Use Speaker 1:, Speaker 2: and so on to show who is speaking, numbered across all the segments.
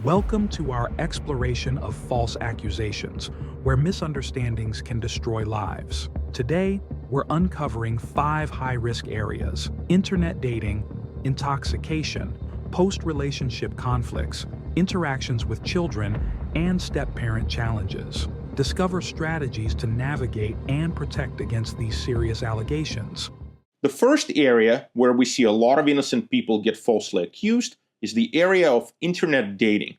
Speaker 1: Welcome to our exploration of false accusations, where misunderstandings can destroy lives. Today, we're uncovering 5 high-risk areas: internet dating, intoxication, post-relationship conflicts, interactions with children, and step-parent challenges. Discover strategies to navigate and protect against these serious allegations.
Speaker 2: The first area where we see a lot of innocent people get falsely accused is the area of internet dating,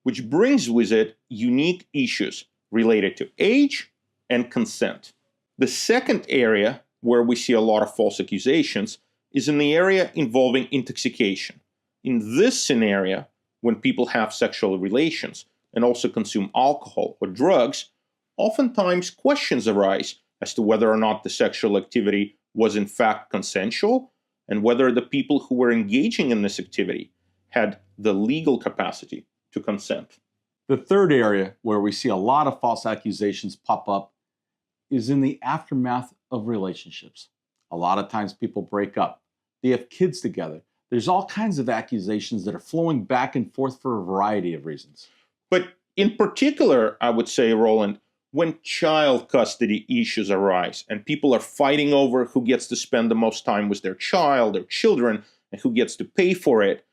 Speaker 2: which brings with it unique issues related to age and consent. The second area where we see a lot of false accusations is in the area involving intoxication. In this scenario, when people have sexual relations and also consume alcohol or drugs, oftentimes questions arise as to whether or not the sexual activity was in fact consensual and whether the people who were engaging in this activity had the legal capacity to consent.
Speaker 3: The third area where we see a lot of false accusations pop up is in the aftermath of relationships. A lot of times people break up. They have kids together. There's all kinds of accusations that are flowing back and forth for a variety of reasons.
Speaker 2: But in particular, I would say, Roland, when child custody issues arise and people are fighting over who gets to spend the most time with their child or children and who gets to pay for it.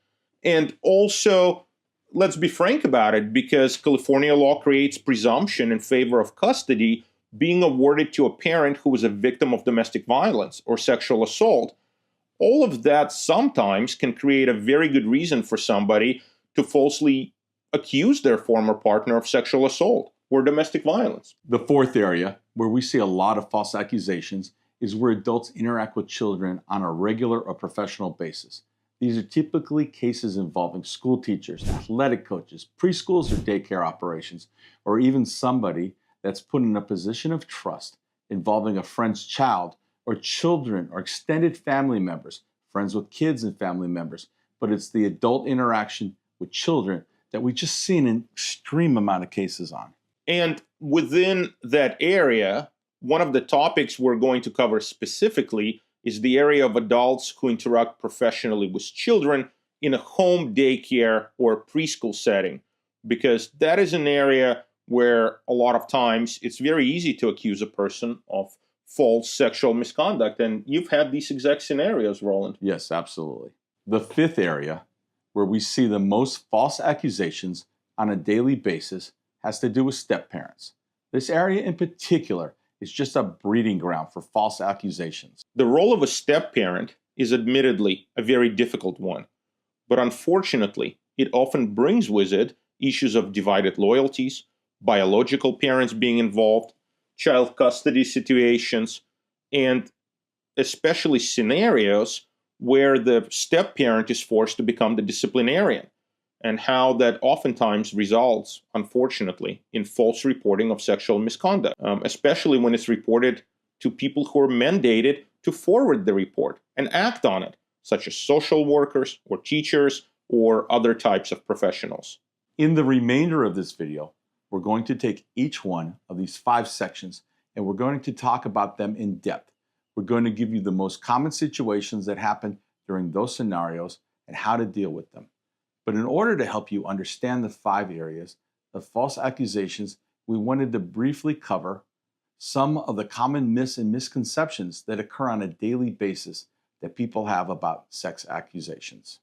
Speaker 2: And also, let's be frank about it, because California law creates presumption in favor of custody being awarded to a parent who was a victim of domestic violence or sexual assault. All of that sometimes can create a very good reason for somebody to falsely accuse their former partner of sexual assault or domestic violence.
Speaker 3: The fourth area where we see a lot of false accusations is where adults interact with children on a regular or professional basis. These are typically cases involving school teachers, athletic coaches, preschools or daycare operations, or even somebody that's put in a position of trust involving a friend's child or children or extended family members, friends with kids and family members. But it's the adult interaction with children that we just see an extreme amount of cases on.
Speaker 2: And within that area, one of the topics we're going to cover specifically is the area of adults who interact professionally with children in a home daycare or preschool setting, because that is an area where a lot of times it's very easy to accuse a person of false sexual misconduct. And you've had these exact scenarios, Roland.
Speaker 3: Yes, absolutely. The fifth area where we see the most false accusations on a daily basis has to do with step-parents. This area in particular is just a breeding ground for false accusations.
Speaker 2: The role of a step-parent is admittedly a very difficult one, but unfortunately, it often brings with it issues of divided loyalties, biological parents being involved, child custody situations, and especially scenarios where the step-parent is forced to become the disciplinarian, and how that oftentimes results, unfortunately, in false reporting of sexual misconduct, especially when it's reported to people who are mandated to forward the report and act on it, such as social workers or teachers or other types of professionals.
Speaker 3: In the remainder of this video, we're going to take each one of these 5 sections and we're going to talk about them in depth. We're going to give you the most common situations that happen during those scenarios and how to deal with them. But in order to help you understand the 5 areas of false accusations, we wanted to briefly cover some of the common myths and misconceptions that occur on a daily basis that people have about sex accusations.